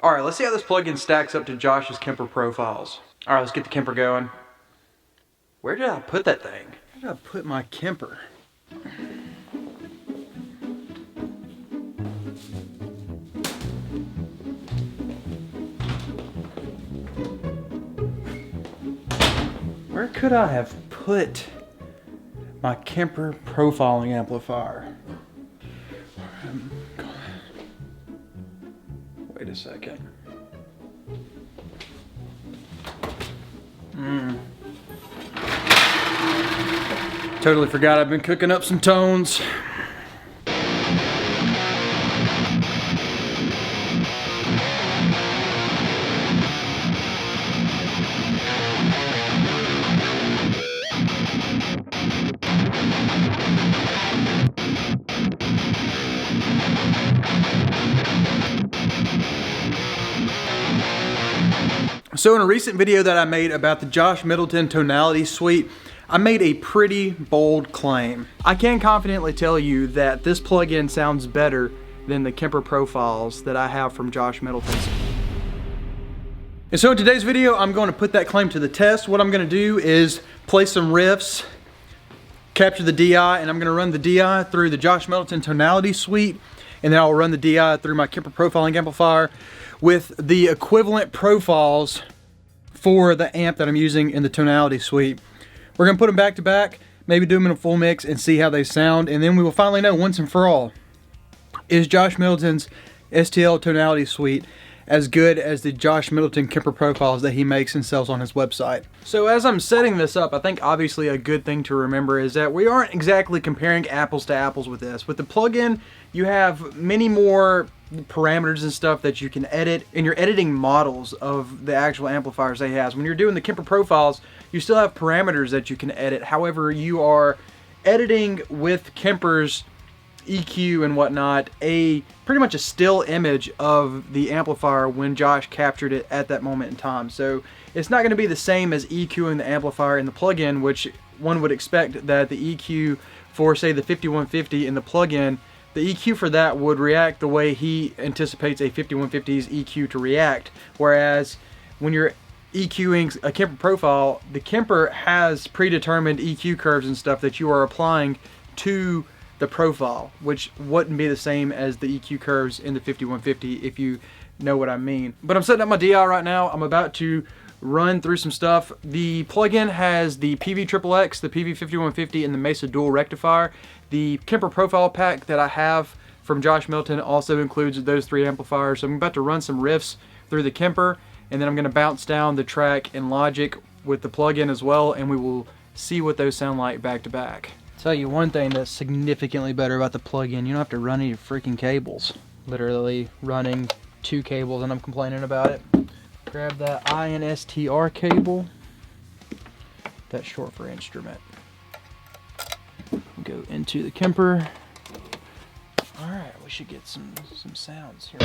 All right, let's see how this plugin stacks up to Josh's Kemper profiles. All right, let's get the Kemper going. Where did I put that thing? Where did I put my Kemper? Where could I have put my Kemper profiling amplifier? Wait a second. Totally forgot I've been cooking up some tones. So in a recent video that I made about the Josh Middleton Tonality Suite, I made a pretty bold claim. I can confidently tell you that this plugin sounds better than the Kemper profiles that I have from Josh Middleton's. And so in today's video, I'm going to put that claim to the test. What I'm going to do is play some riffs, capture the DI, and I'm going to run the DI through the Josh Middleton Tonality Suite, and then I'll run the DI through my Kemper profiling amplifier with the equivalent profiles for the amp that I'm using in the Tonality Suite. We're going to put them back to back, maybe do them in a full mix and see how they sound, and then we will finally know once and for all, is Josh Middleton's STL Tonality Suite as good as the Josh Middleton Kemper profiles that he makes and sells on his website. So as I'm setting this up, I think obviously a good thing to remember is that we aren't exactly comparing apples to apples with this. With the plugin, you have many more parameters and stuff that you can edit, and you're editing models of the actual amplifiers they has. When you're doing the Kemper profiles, you still have parameters that you can edit. However, you are editing with Kemper's EQ and whatnot, pretty much a still image of the amplifier when Josh captured it at that moment in time. So it's not going to be the same as EQing the amplifier in the plugin, which one would expect that the EQ for, say, the 5150 in the plugin, the EQ for that would react the way he anticipates a 5150's EQ to react. Whereas when you're EQing a Kemper profile, the Kemper has predetermined EQ curves and stuff that you are applying to the profile, which wouldn't be the same as the EQ curves in the 5150, if you know what I mean. But I'm setting up my DI right now. I'm about to run through some stuff. The plugin has the PV-XXX, the PV-5150, and the Mesa Dual Rectifier. The Kemper profile pack that I have from Josh Middleton also includes those three amplifiers. So I'm about to run some riffs through the Kemper, and then I'm going to bounce down the track in Logic with the plugin as well, and we will see what those sound like back to back. Tell you one thing that's significantly better about the plugin: you don't have to run any freaking cables. Literally running 2 cables and I'm complaining about it. Grab that INSTR cable. That's short for instrument. Go into the Kemper. Alright, we should get some sounds here.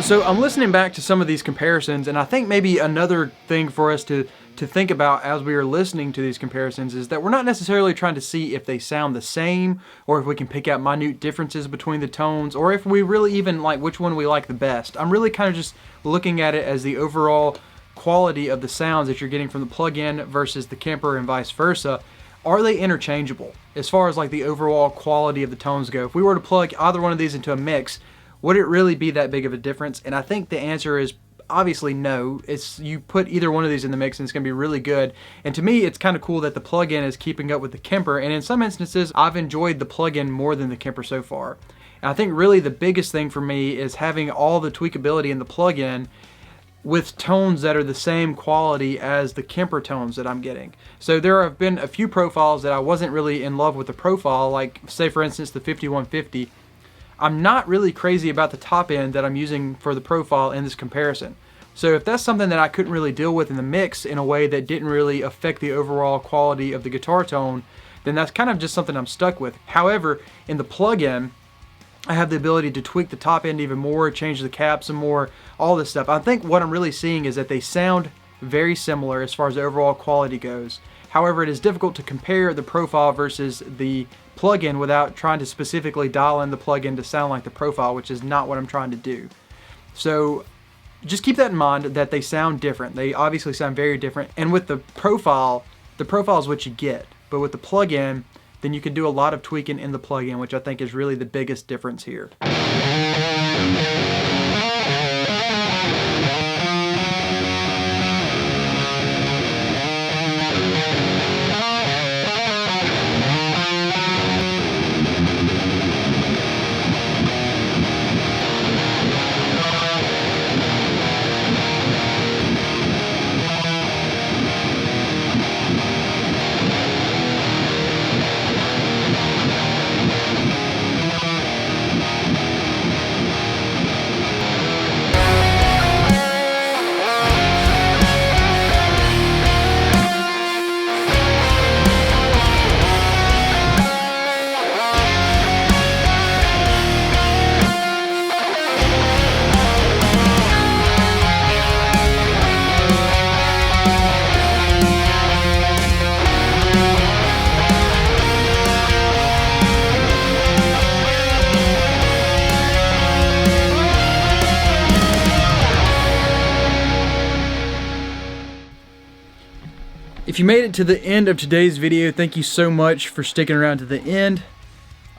So I'm listening back to some of these comparisons, and I think maybe another thing for us to think about as we are listening to these comparisons is that we're not necessarily trying to see if they sound the same, or if we can pick out minute differences between the tones, or if we really even like which one we like the best. I'm really kind of just looking at it as the overall quality of the sounds that you're getting from the plugin versus the Kemper and vice versa. Are they interchangeable as far as like the overall quality of the tones go? If we were to plug either one of these into a mix, would it really be that big of a difference? And I think the answer is obviously no. It's, you put either one of these in the mix and it's going to be really good. And to me, it's kind of cool that the plugin is keeping up with the Kemper, and in some instances I've enjoyed the plugin more than the Kemper so far. And I think really the biggest thing for me is having all the tweakability in the plugin with tones that are the same quality as the Kemper tones that I'm getting. So there have been a few profiles that I wasn't really in love with the profile, like say for instance the 5150. I'm not really crazy about the top end that I'm using for the profile in this comparison. So if that's something that I couldn't really deal with in the mix in a way that didn't really affect the overall quality of the guitar tone, then that's kind of just something I'm stuck with. However, in the plug-in, I have the ability to tweak the top end even more, change the cap some more, all this stuff. I think what I'm really seeing is that they sound very similar as far as the overall quality goes. However, it is difficult to compare the profile versus the plug-in without trying to specifically dial in the plug-in to sound like the profile, which is not what I'm trying to do. So just keep that in mind, that they sound different. They obviously sound very different. And with the profile is what you get. But with the plug-in, then you can do a lot of tweaking in the plug-in, which I think is really the biggest difference here. If you made it to the end of today's video, thank you so much for sticking around to the end.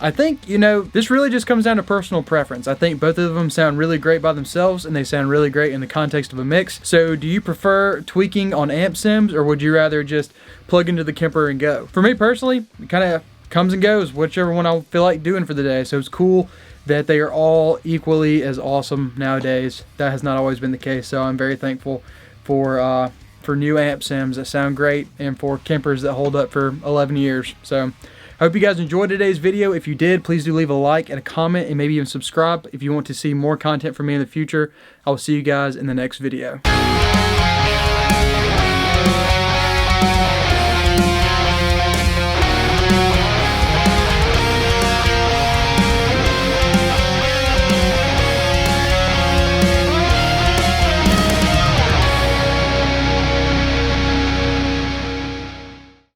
I think, this really just comes down to personal preference. I think both of them sound really great by themselves, and they sound really great in the context of a mix. So do you prefer tweaking on amp sims, or would you rather just plug into the Kemper and go? For me personally, it kind of comes and goes, whichever one I feel like doing for the day. So it's cool that they are all equally as awesome nowadays. That has not always been the case, so I'm very thankful for new amp sims that sound great, and for Kempers that hold up for 11 years. So I hope you guys enjoyed today's video. If you did, please do leave a like and a comment, and maybe even subscribe if you want to see more content from me in the future. I will see you guys in the next video.